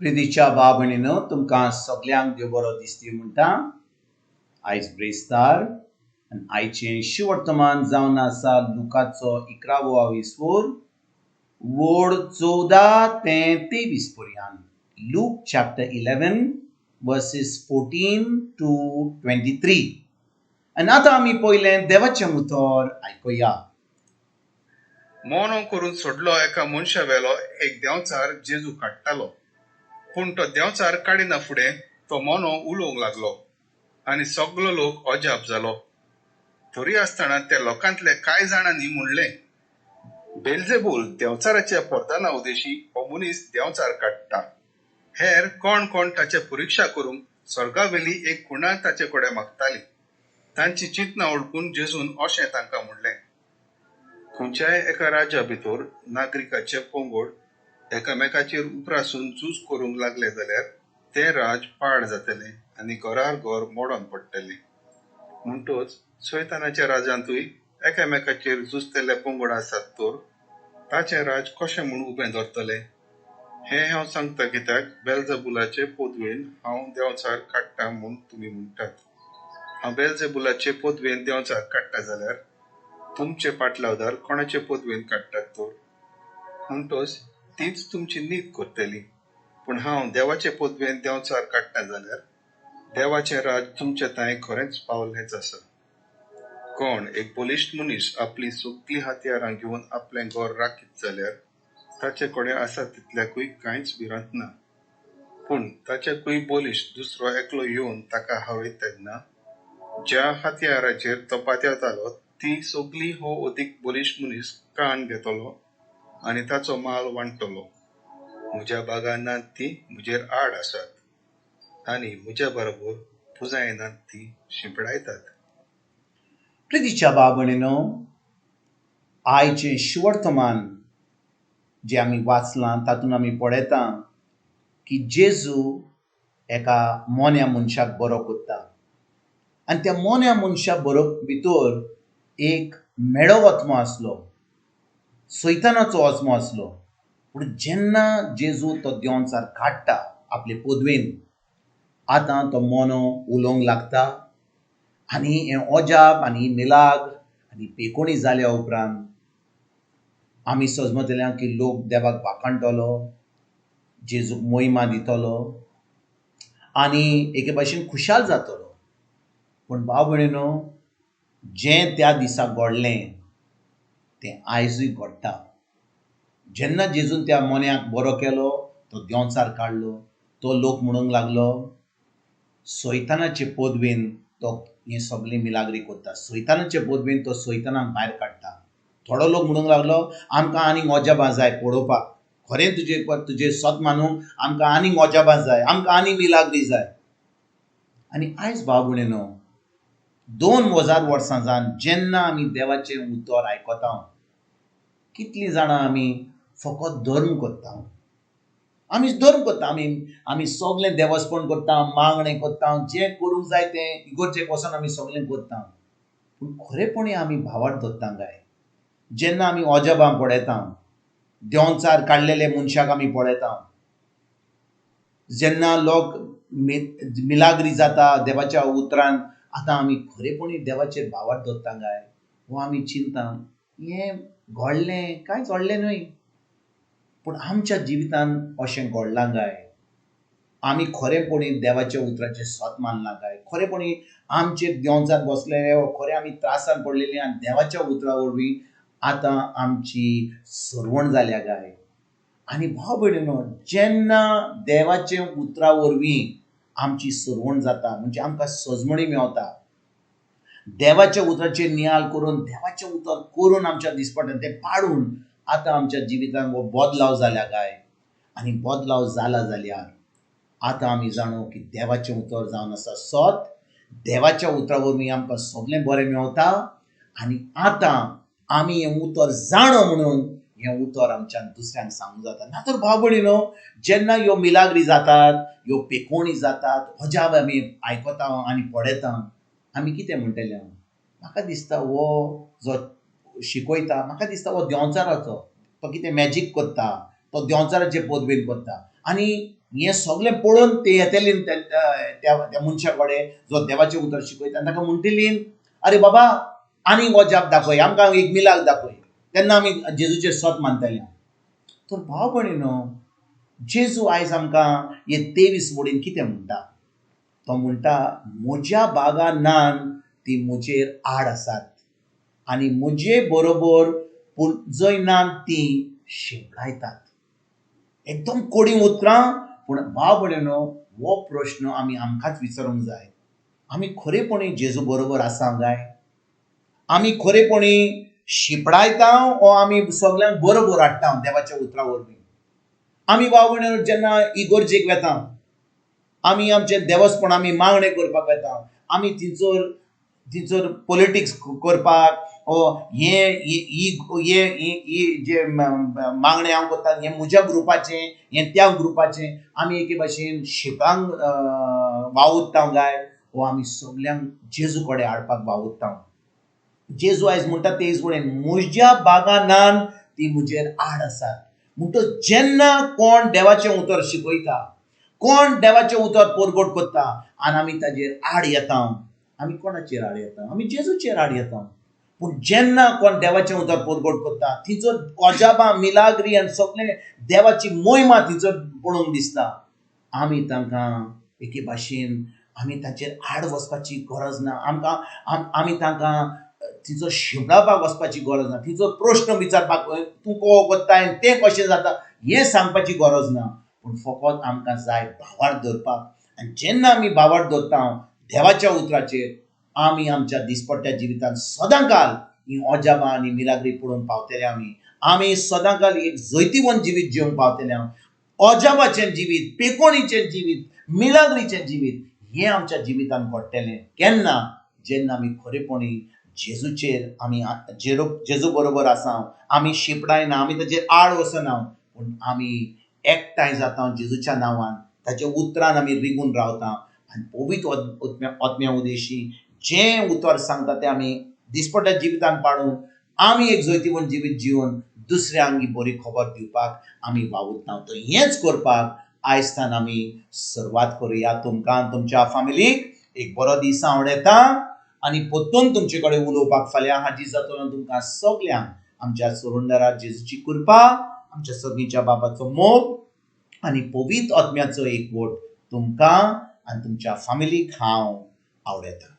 प्रितीच्या बाब भयणीनो, तुमकां सगळ्यांक देव बरो दिसती म्हणटा. आयज ब्रेस्तार आनी आयचें शिवर्तमान जावन आसा लुकाचो 11वा विस्वोर वोड 14 ते 23 पर्यंत. Look chapter 11 verses 14 to 23. आनी आतां आमी पयलें देवाचें उतर आयकुया. मोनो करून सोडलो एका मनशा वेलो एक देंवचार जेजू काडटालो. पूण तो देंवचार काडिना फुडें तो मोनो उलोवंक लागलो आनी सगलो लोक अजाप जालो. तरी आसतना त्या लोकांतले कांय जाणांनी म्हणलें, बेल्जेबूल देंवचाराच्या पर्दाना उदेशी हो मनीस देंवचार काडटा. हेर कोण कोण ताचे परीक्षा करूंक स्वर्गावेली एक कुणा ताचे कडेन मागताली. तांची चिंतना ओळखून जेजून अशें तांकां म्हणलें, खंयच्याय एका राज्या भितर नागरिकाचे पंगड एकामेकाचेर उपरासून झूज करूंक लागले जाल्यार तें राज पाड जातलें आनी घरार घर मोडोन पडटलें. म्हणटच सैतानाच्या राजांतूय एकामेकाचेर झुजतले पंगड आसात तर ताचें राज कशें म्हूण उबें धरतलें. हें हांव सांगता कित्याक बेल्जेबुलाचे पदवेन हांव देंवचार काडटा म्हूण तुमी म्हणटात. हांव बेल्जेबुलाचे पदवेन देंवचार काडटा जाल्यार तुमचे पाटलावदार कोणाचे पदवेन काडटात तर. म्हणटच तीच तुमची नीत करतली. पूण हांव देवाचे पदवेन देंवचार काडटा जाल्यार देवाचें राज तुमचे तांय खरेंच पावल्लेंच आसा. कोण एक बलिश्ट मनीस आपली सगळीं हातयारां घेवन आपलें घर राखीत जाल्यार ताचे कडेन आसा तितल्याकूय कांयच भिरांत ना. पूण ताच्याकूय बलिश्ट दुसरो एकलो येवन ताका हावयत तेन्ना ज्या हातयाराचेर तो पातयतालो ती सगळी हो अदीक बलिश्ट मनीस काण घेतलो आनी ताचो माल वांटतलो. म्हज्या बागान नात ती म्हजेर आड आसात आनी म्हज्या बरोबर पुजायनात ती शिंपडायतात. प्रितीच्या बाब भयणीनो, आयचें शिवर्तमान जें आमी वाचलां तातूंत आमी पळयता की जेजू एका मोन्या मनशाक बरो करता आनी त्या मोन्या मनशा भितर एक मेळो वचमो आसलो, सैतानाचो वचमो आसलो. पूण जेन्ना जेजू तो देंवचार काडटा आपले पदवेन, आतां तो मोनो उलोवंक लागता आनी हें अजाप आनी मिलाग आनी पेकोणी जाल्या उपरांत आमी समजतलें की लोक देवाक वाखाणटलो, जेजूक महिमा दितलो आनी एके भाशेन खुशाल जातलो. पूण भाव भयणीनो, जें त्या दिसा घडलें तें आयजूय घडटा. जेन्ना जेजून त्या मोन्याक बरो केलो, तो देंवचार काडलो, तो लोक म्हणूंक लागलो सैतानाचे पदवेन तो हें सगळें मिलाग्री करता, सैतानाचे पदवेन तो सैतानाक भायर काडटा. थोडो लोक म्हणूंक लागलो आमकां आनीक अजापां जाय पळोवपाक, खरें तुजें सत मानूंक आमकां आनीक अजापां जाय, आमकां आनीक मिलाग्री जाय. आनी आयज भाव भयणीनो, 2000 वर्सां जावन जेन्ना आमी देवाचें उतर आयकता, कितलीं जाणां आमी फकत धर्म करता. आमी धर्म करता, आमी सगळें देवस्पण करता, मागणें करता, जें करूंक जाय तें इगर्जेक वचोन आमी सगळें करता. पूण खरेपणी आमी भावार्थ धरता काय? जेन्ना आमी अजापां पळयता, देंवचार काडलेले मनशाक आमी पळयता, जेन्ना लोक मिलाग्री जाता देवाच्या उतरान, आतां आमी खरेपणी देवाचेर भावार्थ धरता काय? वो आमी चिंता हें घडलें कांयच घडलें न्हय. पूण आमच्या जिवितान अशें घडलां काय? आमी खरेपणी देवाच्या उतराचें सत मानलां काय? खरेपणी आमचेर देंवचार बसलेले वा खरें आमी त्रासान पडलेलीं आनी देवाच्या उतरा वरवीं आतां आमची सरवण जाल्या काय? आनी भाव भयणीनो, जेन्ना देवाचे उतरा वरवीं आमची सरवण जाता म्हणजे आमकां सजमणी मेवता, देवाच्या उतराचेर नियाळ करून देवाचें उतर करून आमच्या दिसपट्यान तें पाडून आतां आमच्या जिवितान हो बदलाव जाल्या काय? आनी बदलाव जाला जाल्यार आतां आमी जाणो की देवाचें उतर जावन आसा सत. देवाच्या उतरा वरवीं आमकां सगळें बरें मेवता आनी आतां आमी हें उतर जाणो म्हणून हें उतर आमच्यान दुसऱ्यांक सांगूंक जाता. ना तर भाव भयणीनो, जेन्ना ह्यो मिलाग्री जातात, ह्यो पेकोणी जातात, अजाप आमी आयकता आनी पळयता, आमी कितें म्हणटले? म्हाका दिसता हो जो शिकयता, म्हाका दिसता हो देंवचाराचो, तो कितें मॅजीक करता, तो देंवचाराचे पदवेन करता. आनी हे सगळें पळोवन ते येतेली त्या मनशा कडेन जो देवाचें उतर शिकयता ताका म्हणटली, अरे बाबा आनीक हो जाप दाखय, आमकां एक मिलाक दाखय. तेन्ना आमी जेजूचेर सत मानतले. तर भाव भयणीनो, जेजू आयज आमकां हे 23 मोडीन कितें म्हणटा? तो म्हणटा, म्हज्या बागानान ती म्हजेर आड आसात आनी म्हजे बरोबर पूण जैनान ती शेपडायतात. एकदम कोडी उतरां, पूण भाव भयणीनो, हो प्रश्न आमी आमकांच विचारूंक जाय. आमी खरेपणी जेजू बरोबर आसा काय? आमी खरेपणी शिपडायता ओ आमी सगळ्यांक बरोबर हाडटा देवाच्या उतरा वरवीं? आमी भाव भयणीनो जेन्ना इगोर्जेक वेता, आमी आमचे देवस्पण आमी मागणे करपाक वेता, आमी तिचोर पॉलिटिक्स करपाक हे जे मागणे हांव करता हे म्हज्या ग्रुपाचे, हे त्या ग्रुपाचे, आमी एके भाशेन शिपांक वावुरता काय, वो आमी सगळ्यांक जेजू कडेन हाडपाक वावुरता? जेजू आयज म्हणटा ते म्हणून, म्हज्या बागानान ती म्हजेर आड आसात. म्हणटच जेन्ना कोण देवाचें उतर शिकयता, कोण देवाचें उतर परगट करता आनी आमी ताजेर आड येता, आमी कोणाचेर आड येता? आमी जेजूचेर आड येता. पूण जेन्ना कोण देवाचें उतर परगट करता, तिचो अजापां मिलाग्री आनी सगळें देवाची मोहिमा तिचो पळोवंक दिसता, आमी तांकां एके भाशेन आमी ताचेर आड वचपाची गरज ना. आमी तांकां तिचो शिपडावपाक वचपाची गरज ना. तिचो प्रश्न विचारपाक, तूं को करता आनी तें कशें जाता हें सांगपाची गरज ना. पूण फकत आमकां जाय भावार्थ धरपाक. आनी जेन्ना आमी भावार्थ धरता देवाच्या उतराचेर, आमी आमच्या दिसपट्ट्या जिवितांत सदांकाल ही अजापां आनी मिलाग्री पळोवन पावतले. आमी सदांकाल एक जैतिवंत जिवीत जिवंक पावतले. अजापाचें जिवीत, पेकोणीचें जिवीत, मिलाग्रीचें जिवीत हें आमच्या जिवितांत घडटलें केन्ना? जेन्ना आमी खरेपणी जेजूचेर आमी जेजू बरोबर आसा, आमी शिपडायना, आमी ताचेर आड वचना, पूण आमी एकठांय जाता जेजूच्या नांवान, ताच्या उतरान आमी रिगून रावता आनी पवित्र आत्म्या उदेशी जें उतर सांगता तें आमी दिसपट्ट्या जिवितांत पाळून आमी एक जैतिवंत जिवीत जिवन दुसऱ्यांक ही बरी खबर दिवपाक आमी वावुरता. तर हेंच करपाक आयजतान आमी सुरवात करुया. तुमकां तुमच्या फॅमिलीक एक बरो दीस हांव येता आनी परतून तुमचे कडेन उलोवपाक फाल्यां हाजीर जातलो. तुमकां सगल्यांक आमच्या सुरुंदरा जेजूची कृपा, आमच्या सगळींच्या बाबाचो मोग आनी पवित्र आत्म्याचो एकवट तुमकां आनी तुमच्या फॅमिलीक हांव आवडयता.